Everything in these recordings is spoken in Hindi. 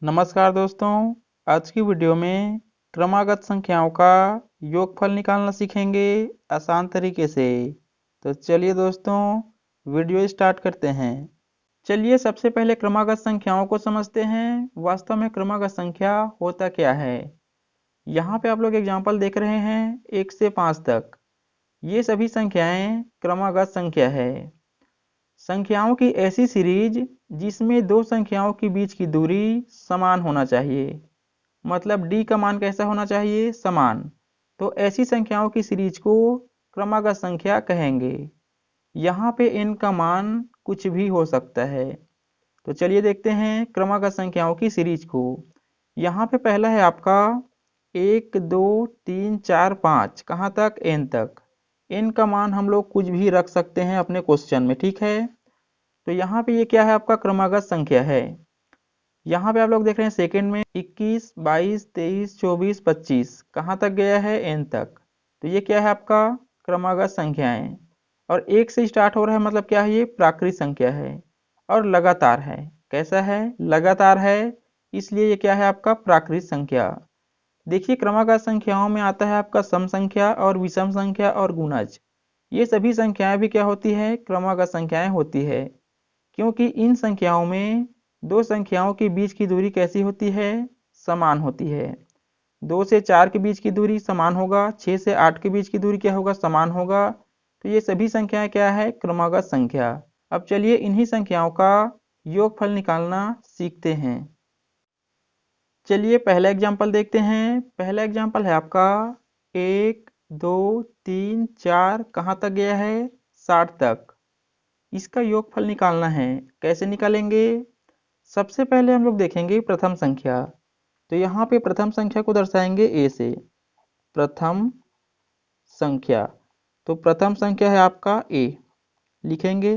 नमस्कार दोस्तों। आज की वीडियो में क्रमागत संख्याओं का योगफल निकालना सीखेंगे आसान तरीके से। तो चलिए दोस्तों वीडियो स्टार्ट करते हैं। चलिए सबसे पहले क्रमागत संख्याओं को समझते हैं। वास्तव में क्रमागत संख्या होता क्या है। यहाँ पे आप लोग एग्जाम्पल देख रहे हैं 1 से 5 तक। ये सभी संख्याएं क्रमागत संख्या है। संख्याओं की ऐसी सीरीज जिसमें दो संख्याओं के बीच की दूरी समान होना चाहिए। मतलब d का मान कैसा होना चाहिए, समान। तो ऐसी संख्याओं की सीरीज को क्रमागत संख्या कहेंगे। यहाँ पे n का मान कुछ भी हो सकता है। तो चलिए देखते हैं क्रमागत संख्याओं की सीरीज को। यहाँ पे पहला है आपका 1 2 3 4 5, कहाँ तक, n तक। n का मान हम लोग कुछ भी रख सकते हैं अपने क्वेश्चन में, ठीक है। तो यहाँ पे ये क्या है, आपका क्रमागत संख्या है। यहाँ पे आप लोग देख रहे हैं सेकंड में 21 22 23 24 25, कहाँ तक गया है, n तक। तो ये क्या है, आपका क्रमागत संख्याएं। और 1 से स्टार्ट हो रहा है, मतलब क्या है, ये प्राकृत संख्या है। और लगातार है, कैसा है, लगातार है, इसलिए ये क्या है, आपका प्राकृत संख्या। देखिए क्रमागत संख्याओं में आता है आपका सम संख्या और विषम संख्या और गुणज। ये सभी संख्याएं भी क्या होती है, क्रमागत संख्याएं होती है। क्योंकि इन संख्याओं में दो संख्याओं के बीच की दूरी कैसी होती है, समान होती है। 2 से 4 के बीच की दूरी समान होगा, 6 से 8 के बीच की दूरी क्या होगा, समान होगा। तो ये सभी संख्याएं क्या है, क्रमागत संख्या। अब चलिए इन्हीं संख्याओं का योगफल निकालना सीखते हैं। चलिए पहला एग्जाम्पल देखते हैं। पहला एग्जाम्पल है आपका 1 2 3 4, कहाँ तक गया है, 60 तक। इसका योगफल निकालना है। कैसे निकालेंगे, सबसे पहले हम लोग देखेंगे प्रथम संख्या। तो यहाँ पे प्रथम संख्या को दर्शाएंगे a से। प्रथम संख्या, तो प्रथम संख्या है आपका a, लिखेंगे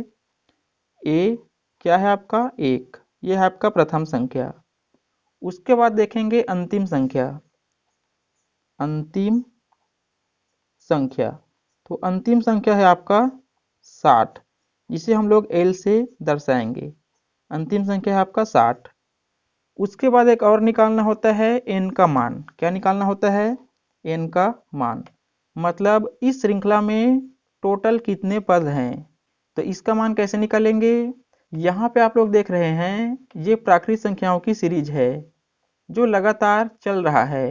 a क्या है आपका 1, ये है आपका प्रथम संख्या। उसके बाद देखेंगे अंतिम संख्या। अंतिम संख्या, तो अंतिम संख्या है आपका 60, जिसे हम लोग l से दर्शाएंगे। अंतिम संख्या है आपका 60। उसके बाद एक और निकालना होता है n का मान। क्या निकालना होता है, n का मान। मतलब इस श्रृंखला में टोटल कितने पद हैं। तो इसका मान कैसे निकालेंगे, यहाँ पे आप लोग देख रहे हैं ये प्राकृत संख्याओं की सीरीज है जो लगातार चल रहा है।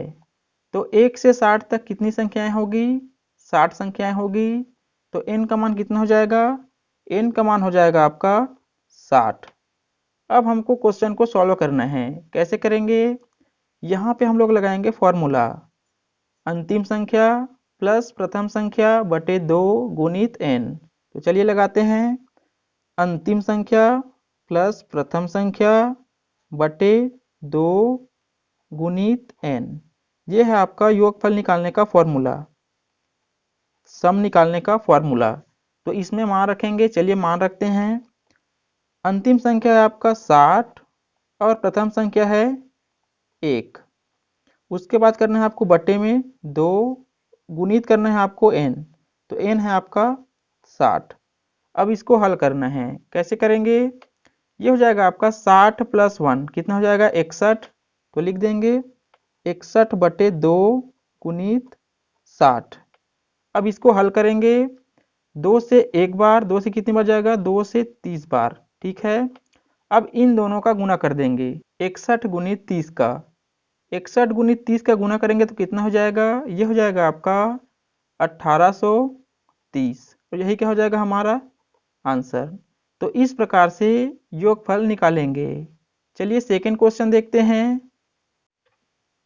तो 1 से 60 तक कितनी संख्याएं होगी, 60 संख्याएं होगी। तो n का मान कितना हो जाएगा, n का मान हो जाएगा आपका 60। अब हमको क्वेश्चन को सॉल्व करना है। कैसे करेंगे, यहाँ पे हम लोग लगाएंगे फॉर्मूला। अंतिम संख्या प्लस प्रथम संख्या बटे 2 गुणित n। तो चलिए लगाते हैं। अंतिम संख्या प्लस प्रथम संख्या बटे 2 गुणित n। ये है आपका योगफल निकालने का फॉर्मूला, सम निकालने का फॉर्मूला। तो इसमें मान रखेंगे, चलिए मान रखते हैं। अंतिम संख्या है आपका 60 और प्रथम संख्या है 1। उसके बाद करना है आपको बटे में 2, गुणित करना है आपको n। तो n है आपका 60। अब इसको हल करना है। कैसे करेंगे, ये हो जाएगा आपका 60 प्लस 1, कितना हो जाएगा 61। तो लिख देंगे 61 बटे 2 गुणित 60। अब इसको हल करेंगे। 2 से एक बार, 2 से कितनी बार जाएगा, 2 से 30 बार, ठीक है। अब इन दोनों का गुना कर देंगे, 61 गुणित 30 का। 61 गुणित 30 का गुना करेंगे तो कितना हो जाएगा, ये हो जाएगा आपका 1830। तो यही क्या हो जाएगा हमारा आंसर। तो इस प्रकार से योगफल निकालेंगे। चलिए सेकंड क्वेश्चन देखते हैं।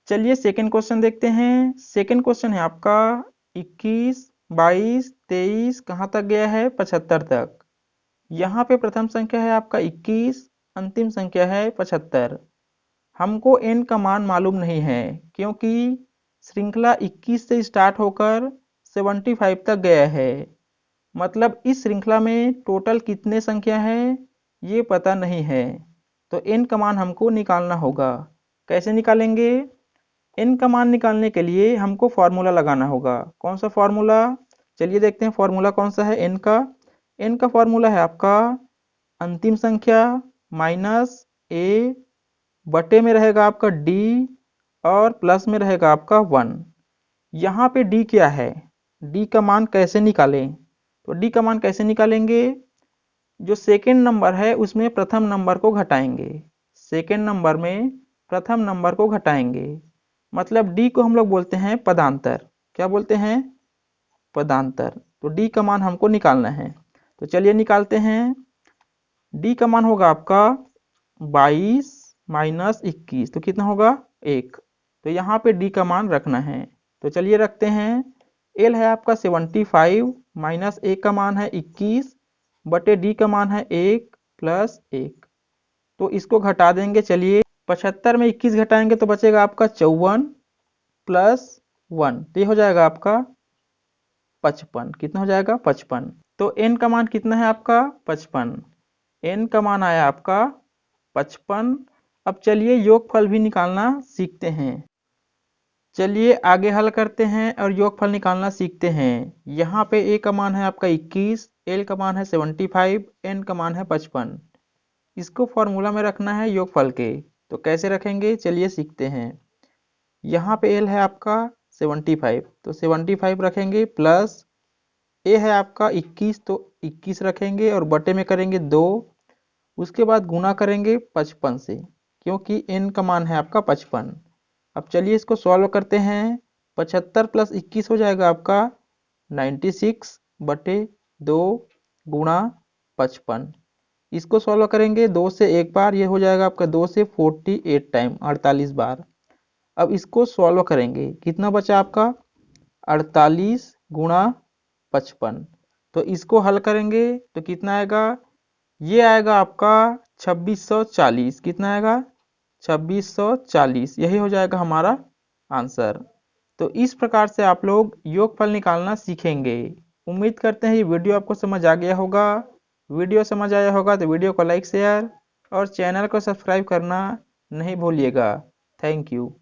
चलिए सेकंड क्वेश्चन देखते हैं। सेकंड क्वेश्चन है आपका 21 22 23, कहाँ तक गया है, 75 तक। यहाँ पे प्रथम संख्या है आपका 21, अंतिम संख्या है 75। हमको n का मान मालूम नहीं है क्योंकि श्रृंखला 21 से स्टार्ट होकर 75 तक गया है। मतलब इस श्रृंखला में टोटल कितने संख्या हैं ये पता नहीं है। तो n का मान हमको निकालना होगा। कैसे निकालेंगे, n का मान निकालने के लिए हमको फॉर्मूला लगाना होगा। कौन सा फॉर्मूला, चलिए देखते हैं फॉर्मूला कौन सा है n का। n का फॉर्मूला है आपका अंतिम संख्या माइनस a बटे में रहेगा आपका d और प्लस में रहेगा आपका 1। यहाँ पे d क्या है, d का मान कैसे निकालें? तो d का मान कैसे निकालेंगे, जो सेकेंड नंबर है उसमें प्रथम नंबर को घटाएंगे, सेकेंड नंबर में प्रथम नंबर को घटाएंगे, मतलब d को हम लोग बोलते हैं पदांतर। क्या बोलते हैं? पदांतर। तो d का मान हमको निकालना है, तो चलिए निकालते हैं। d का मान होगा आपका 22 माइनस 21, तो कितना होगा 1। तो यहाँ पे d का मान रखना है, तो चलिए रखते हैं। l है आपका 75 माइनस a का मान है 21 बटे d का मान है 1 प्लस 1। तो इसको घटा देंगे, चलिए 75 में 21 घटाएंगे तो बचेगा आपका 54 प्लस 1, तो ये हो जाएगा आपका 55। कितना हो जाएगा? 55। तो n का मान कितना है आपका? 55। n का मान आया आपका 55। अब चलिए योगफल भी निकालना सीखते हैं। चलिए आगे हल करते हैं और योगफल निकालना सीखते हैं। यहाँ पे a का मान है आपका 21, l का मान है 75, n का मान है 55। इसको फॉर्मूला में रखना है योगफल के, तो कैसे रखेंगे चलिए सीखते हैं। यहाँ पे l है आपका 75, तो 75 रखेंगे, प्लस a है आपका 21, तो 21 रखेंगे और बटे में करेंगे 2, उसके बाद गुना करेंगे 55 से, क्योंकि n का मान है आपका 55। अब चलिए इसको सॉल्व करते हैं। 75 प्लस 21 हो जाएगा आपका 96 बटे 2 गुणा 55। इसको सॉल्व करेंगे 2 से एक बार, ये हो जाएगा आपका 2 से 48 टाइम, 48 बार। अब इसको सॉल्व करेंगे, कितना बचा आपका 48 गुणा 55। तो इसको हल करेंगे तो कितना आएगा, ये आएगा आपका 2640। कितना आएगा? 2640। यही हो जाएगा हमारा आंसर। तो इस प्रकार से आप लोग योगफल निकालना सीखेंगे। उम्मीद करते हैं ये वीडियो आपको समझ आ गया होगा। वीडियो समझ आया होगा तो वीडियो को लाइक शेयर और चैनल को सब्सक्राइब करना नहीं भूलिएगा। Thank you.